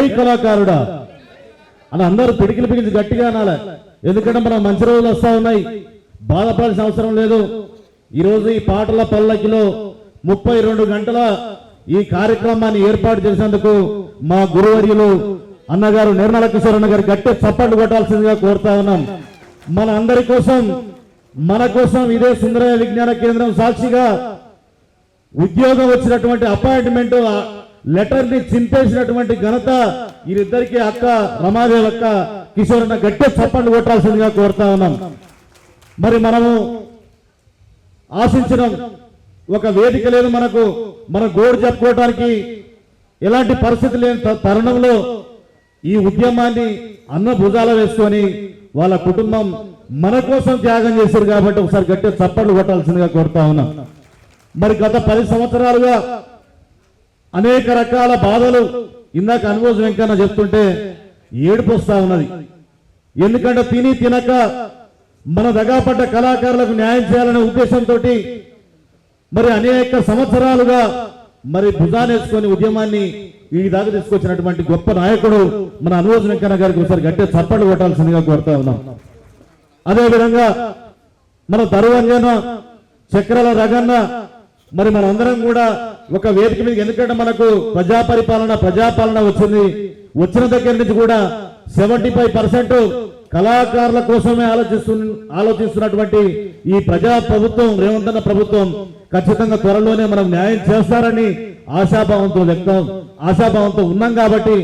జై కళాకారుడా అని అందరూ పిడికిలు పిగిలి గట్టిగా అనాలి. ఎందుకంటే మనం మంచి రోజులు వస్తా ఉన్నాయి, బాధపడాల్సిన అవసరం లేదు. ఈరోజు ఈ పాటల పల్లకిలో 32 గంటల ఈ కార్యక్రమాన్ని ఏర్పాటు చేసినందుకు మా గురువర్యులు అన్నగారు నిర్మల కిషోర్ అన్న గారు గట్టి చప్పట్లు కొట్టాల్సిందిగా కోరుతా ఉన్నాం. మన అందరి కోసం, మన కోసం ఇదే సుందరయ్య విజ్ఞాన కేంద్రం సాక్షిగా ఉద్యోగం వచ్చినటువంటి అపాయింట్మెంట్ లెటర్ ని చింపేసినటువంటి ఘనత వీరిద్దరికి అక్క రమాదేవి అక్క కిషోర్ అన్న గట్టి చప్పట్లు కొట్టాల్సిందిగా కోరుతా ఉన్నాం. మరి మనము ఆశించిన ఒక వేదిక లేదు మనకు, మన గోడు చెప్పుకోవడానికి ఎలాంటి పరిస్థితి లేని తరుణంలో ఈ ఉద్యమాన్ని అన్న భుజాల వేసుకొని వాళ్ళ కుటుంబం మన కోసం త్యాగం చేశారు కాబట్టి ఒకసారి గట్టి చప్పట్లు కొట్టాల్సిందిగా కోరుతా ఉన్నాం. మరి గత 10 సంవత్సరాలుగా అనేక రకాల బాధలు ఇందాక అనుభవం వెంకన్న చెప్తుంటే ఏడుపు వస్తా ఉన్నది. ఎందుకంటే తిని తినక మన దగాపడ్డ కళాకారులకు న్యాయం చేయాలనే ఉద్దేశంతో మరి అనేక సంవత్సరాలుగా మరి భుజానేసుకొని ఉద్యమాన్ని ఈ దాకా తీసుకొచ్చినటువంటి గొప్ప నాయకుడు మన అనుభవం వెంకన్న గారికి ఒకసారి గట్టి చప్పట్లు కొట్టాల్సిందిగా కోరుతా ఉన్నాం. అదేవిధంగా మన దరువంజన చక్రాల రగన్న మరి మనందరం కూడా ఒక వేదిక మీద, ఎందుకంటే మనకు ప్రజాపాలన వచ్చిన దగ్గర నుంచి కూడా 75% కళాకారుల కోసమే ఆలోచిస్తున్నటువంటి ఈ ప్రజా ప్రభుత్వం, రేవంత్ అన్న ప్రభుత్వం ఖచ్చితంగా త్వరలోనే మనం న్యాయం చేస్తారని ఆశాభావంతో ఉన్నాం. కాబట్టి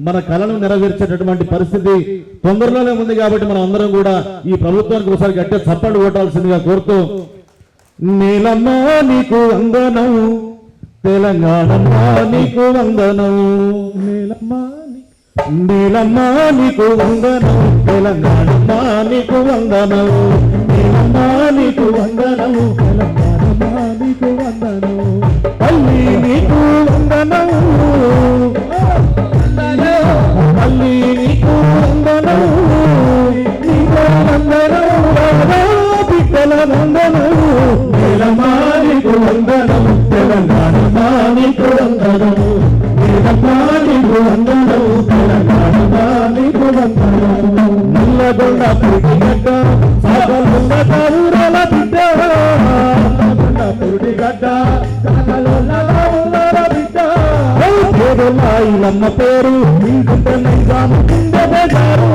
మన కళను నెరవేర్చేటటువంటి పరిస్థితి తొందరలోనే ఉంది. కాబట్టి మనం అందరం కూడా ఈ ప్రభుత్వానికి ఒకసారి గట్టిగా చప్పట్లు కొట్టాల్సిందిగా కోరుతూ, నీలమ్మ నీకు వందనం, తెలంగాణమ్మ నీకు వందనం, నీలమ్మ నీకు వందనం, తెలంగాణమ్మ నీకు వందనం, నీలమ్మ నీకు వందనం, తెలంగాణమ్మ నీకు వందనం, తల్లి నీకు వందనం, తల్లి నీకు వందనం, నీకు వందనం, బిడ్డల వందనం, నీలమ్మ నీకు వందనం, తెలంగాణమ్మ నీకు వందనం, నీలమ్మ నీకు వందనం, తెలంగాణమ్మ నీకు వందనం, నల్లగొండ పురిటిగడ్డ సాగలున్న ఊరాల బిడ్డ, నల్లగొండ పురిటిగడ్డ సాగలున్న ఊరాల బిడ్డ, పేరులాయిలమ్మ పేరు ఇంకుంటే నైజాము కింద బెజారు,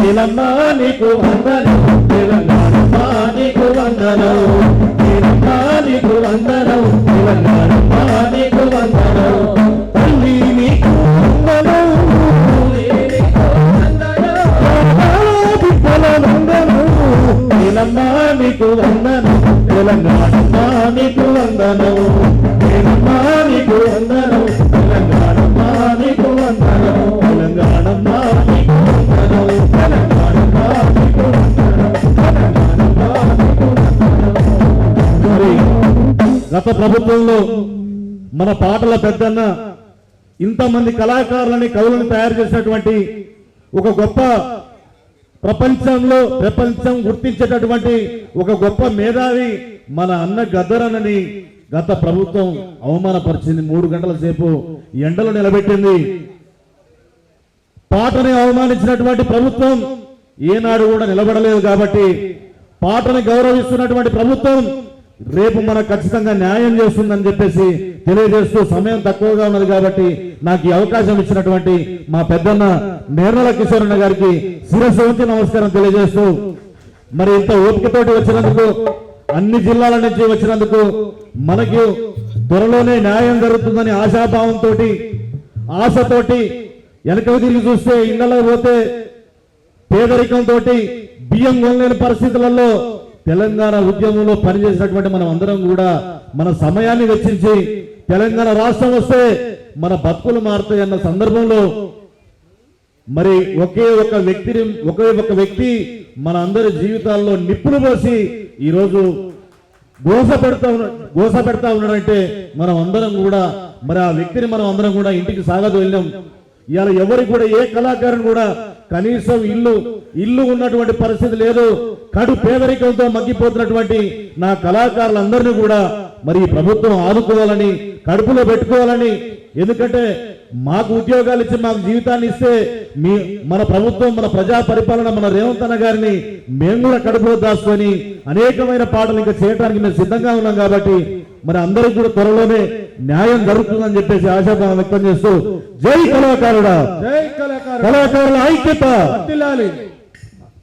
నీలమ్మ నీకు వందనం, తెలంగాణమ్మ నీకు వందనం, నీలమ్మ నీకు వందనం, తెలంగాణమ్మ నీకు వందనం, తల్లి నీకు వందనం, బిడ్డల వందనం, నీలమ్మ నీకు వందనం, తెలంగాణమ్మ నీకు వందనం, నీలమ్మ నీకు వందనం, తెలంగాణమ్మ నీకు వందనం, తెలంగాణమ్మ నీకు వందనం, తెలంగాణమ్మ నీకు వందనం, తెలంగాణమ్మ నీకు వందనం. మరి గత ప్రభుత్వంలో మన పాటల పెద్దన్న ఇంతమంది కళాకారులని, కవులను తయారు చేసినటువంటి ఒక గొప్ప ప్రపంచం గుర్తించేటటువంటి ఒక గొప్ప మేధావి మన అన్న గద్దరన్నని గత ప్రభుత్వం అవమానపరిచింది. 3 గంటల సేపు ఎండలో నిలబెట్టింది. పాటని అవమానించినటువంటి ప్రభుత్వం ఏనాడు కూడా నిలబడలేదు. కాబట్టి పాటని గౌరవిస్తున్నటువంటి ప్రభుత్వం రేపు మనకు ఖచ్చితంగా న్యాయం చేస్తుందని చెప్పేసి తెలియజేస్తూ, సమయం తక్కువగా ఉన్నది కాబట్టి నాకు ఈ అవకాశం ఇచ్చినటువంటి మా పెద్దన్న నిర్మల కిషోర్ అన్న గారికి శిరస్సు వంచి నమస్కారం తెలియజేస్తూ, మరి ఇంత ఓపికతోటి వచ్చినందుకు, అన్ని జిల్లాల నుంచి వచ్చినందుకు మనకు త్వరలోనే న్యాయం జరుగుతుందని ఆశాభావంతో, ఆశతోటి వెనక తిరిగి చూస్తే ఇళ్లలో పోతే పేదరికంతో బియ్యం కొనలేని పరిస్థితులలో తెలంగాణ ఉద్యమంలో పనిచేసినటువంటి మనం అందరం కూడా మన సమయాన్ని వెచ్చించి తెలంగాణ రాష్ట్రం వస్తే మన బతుకులు మారుతాయి అన్న సందర్భంలో మరి ఒకే ఒక వ్యక్తి మన అందరి జీవితాల్లో నిప్పులు పోసి ఈరోజు గోస పెడతా ఉన్నాడంటే మనం అందరం కూడా మరి ఆ వ్యక్తిని మనం అందరం కూడా ఇంటికి సాగదు వెళ్ళాం. ఇవాళ ఎవరికి కూడా ఏ కళాకారుని కూడా కనీసం ఇల్లు ఉన్నటువంటి పరిస్థితి లేదు. కడు పేదరికంతో మగ్గిపోతున్నటువంటి నా కళాకారులందరినీ కూడా మరి ఈ ప్రభుత్వం ఆదుకోవాలని, కడుపులో పెట్టుకోవాలని. ఎందుకంటే మాకు ఉద్యోగాలు ఇచ్చి మాకు జీవితాన్ని ఇస్తే మన ప్రభుత్వం, మన ప్రజా పరిపాలన, మన రేవంత్ అన్న గారిని మేము కూడా కడుపులో దాచుకొని అనేకమైన పాటలు ఇంకా చేయడానికి మేము సిద్ధంగా ఉన్నాం. కాబట్టి మరి అందరికీ కూడా త్వరలోనే న్యాయం జరుగుతుందని చెప్పేసి ఆశాభావం వ్యక్తం చేస్తూ జై కళాకారుడా, జై కళాకారుడు, కళాకారుల ఐక్యత.